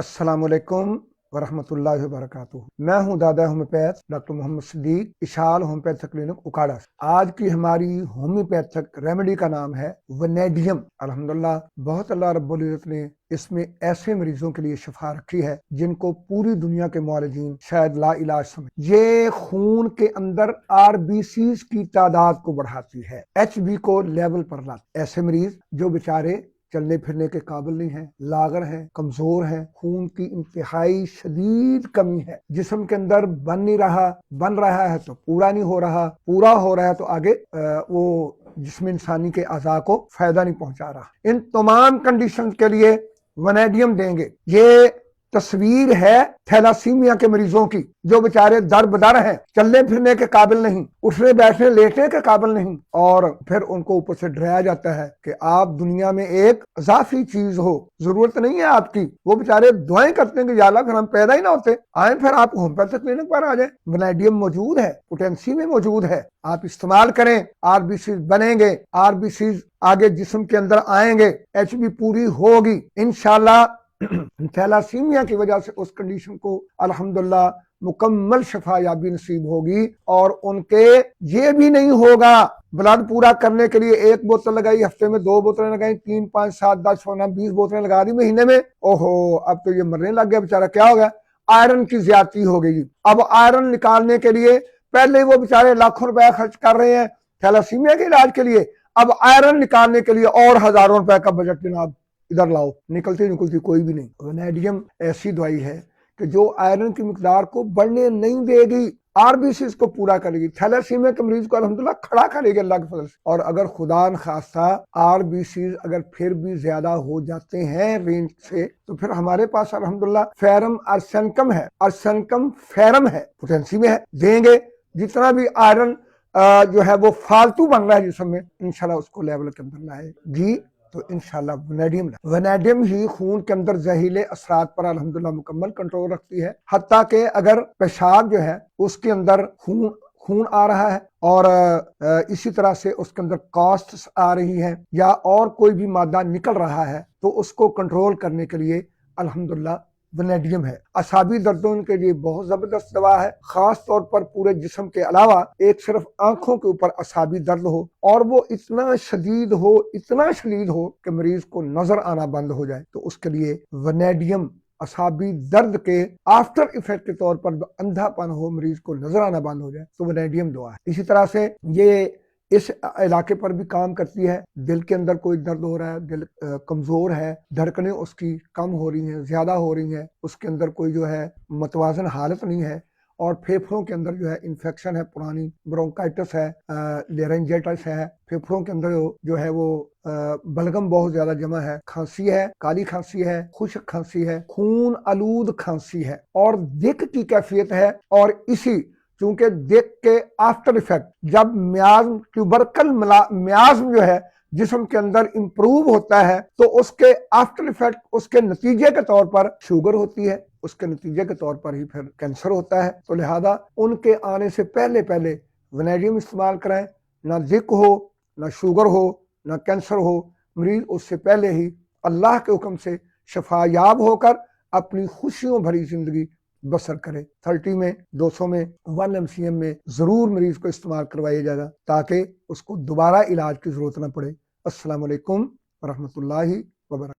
अस्सलाम वालेकुम वरहमतुल्लाहि वबरकातुहू। मैं हूं दादा homeopath doctor Mohammad Siddique, Ishal homeopathic clinic Okara से। आज की हमारी होम्योपैथिक रेमेडी का नाम है वनेडियम। अल्हम्दुलिल्लाह, बहुत अल्लाह रब्बुल इज्जत ने इसमें ऐसे मरीजों के लिए शफा रखी है जिनको पूरी दुनिया के मुआलिजीन शायद ला इलाज समझ। ये खून के अंदर आरबीसीज की तादाद को बढ़ाती है, एचबी को लेवल पर लाती। ऐसे मरीज जो बेचारे चलने फिरने के काबिल नहीं है, लागर हैं, कमजोर हैं, खून की इंतहाई शदीद कमी है, जिस्म के अंदर बन रहा है तो पूरा नहीं हो रहा, पूरा हो रहा है तो आगे वो जिस्म इंसानी के अज़ा को फायदा नहीं पहुंचा रहा। इन तमाम कंडीशन के लिए वनेडियम देंगे। ये तस्वीर है थैलासीमिया के मरीजों की जो बेचारे दर बदर हैं, चलने फिरने के काबिल नहीं, उठने बैठने लेटने के काबिल नहीं, और फिर उनको ऊपर से डराया जाता है कि आप दुनिया में एक इजाफी चीज हो, जरूरत नहीं है आपकी। वो बेचारे दुआएं करते हैं कि या अल्लाह फिर हम पैदा ही ना होते। आए फिर आप होम्योपैथिक क्लिनिक पर आ जाए, वनेडियम मौजूद है, पोटेंसी में मौजूद है, आप इस्तेमाल करें। आरबीसी बनेंगे, आरबीसी आगे जिस्म के अंदर आएंगे, एचबी पूरी होगी इंशाल्लाह। थैलासीमिया की वजह से उस कंडीशन को अल्हम्दुलिल्लाह मुकम्मल शफा याबी नसीब होगी, और उनके ये भी नहीं होगा ब्लड पूरा करने के लिए 1 बोतल लगाई, हफ्ते में 2 बोतलें लगाई, 3, 5, 7, 10, 16, 20 बोतलें लगा दी महीने में, ओहो अब तो ये मरने लग गया बेचारा। क्या हो गया? आयरन की ज्यादती हो गई। अब आयरन निकालने के लिए पहले वो बेचारे लाखों रुपया खर्च कर रहे हैं थैलासीमिया के इलाज के लिए, अब आयरन निकालने के लिए और हजारों रुपए का बजट जनाब इधर लाओ, निकलती कोई भी नहीं। वनेडियम ऐसी दवाई है कि जो आयरन की मिकदार को बढ़ने नहीं देगी, आरबीसी को पूरा करेगी, थैलासीमिया के मरीज को अल्हम्दुलिल्लाह खड़ा करेगी अल्लाह के फजल से। और अगर खुदा न खास्ता आरबीसी अगर फिर भी ज्यादा हो जाते हैं रेंज से, तो फिर हमारे पास अल्हम्दुलिल्लाह फेरम अर्सेनकम है, अर्सेनकम फेरम है, पोटेंसी में है, देंगे। जितना भी आयरन जो है वो फालतू बन रहा है जिसम में, इंशाल्लाह उसको लेवल के अंदर लाएगी तो इंशाल्लाह वनेडियम ही खून के अंदर जहरीले असरात पर अल्हम्दुलिल्लाह मुकम्मल कंट्रोल रखती है। हत्ता के अगर पेशाब जो है उसके अंदर खून आ रहा है और इसी तरह से उसके अंदर कास्ट्स आ रही है या और कोई भी मादा निकल रहा है, तो उसको कंट्रोल करने के लिए अल्हम्दुलिल्लाह वनेडियम है। असाबी दर्दों के लिए बहुत जबरदस्त दवा है, खास तौर पर पूरे जिस्म के अलावा एक सिर्फ आंखों के ऊपर असाबी दर्द हो और वो इतना शदीद हो कि मरीज को नजर आना बंद हो जाए, तो उसके लिए वनेडियम असाबी दर्द के आफ्टर इफेक्ट के तौर पर अंधापन हो, मरीज को नजर आना बंद हो जाए, तो वनेडियम दवा है। इसी तरह से ये इस इलाके पर भी काम करती है। दिल के अंदर कोई दर्द हो रहा है, दिल कमजोर है, धड़कनें उसकी कम हो रही हैं, ज्यादा हो रही हैं, उसके अंदर कोई जो है मतवाजन हालत नहीं है, और फेफड़ों के अंदर जो है इन्फेक्शन है, पुरानी ब्रोंकाइटिस है, लेरेंजाइटिस है, फेफड़ों के अंदर जो है वो बलगम बहुत ज्यादा जमा है, खांसी है, काली खांसी है, खुश्क खांसी है, खून आलूद खांसी है, और दिक की कैफियत है। और इसी चूंकि दिक के आफ्टर इफेक्ट जब म्याज्म ट्यूबरकल म्याज्म जो है जिस्म के अंदर इंप्रूव होता है, तो उसके आफ्टर इफेक्ट, उसके नतीजे के तौर पर शुगर होती है, उसके नतीजे के तौर पर ही फिर कैंसर होता है। तो लिहाजा उनके आने से पहले पहले वनेडियम इस्तेमाल कराएं। ना दिक हो, ना शुगर हो, ना कैंसर हो, मरीज उससे पहले ही अल्लाह के हुक्म से शफायाब होकर अपनी खुशियों भरी जिंदगी बसर करे। 30 में, 200 में, 1 MCM में जरूर मरीज को इस्तेमाल करवाया जाएगा ताकि उसको दोबारा इलाज की जरूरत ना पड़े। अस्सलाम वालेकुम वरहमतुल्लाहि वबरकातुहू।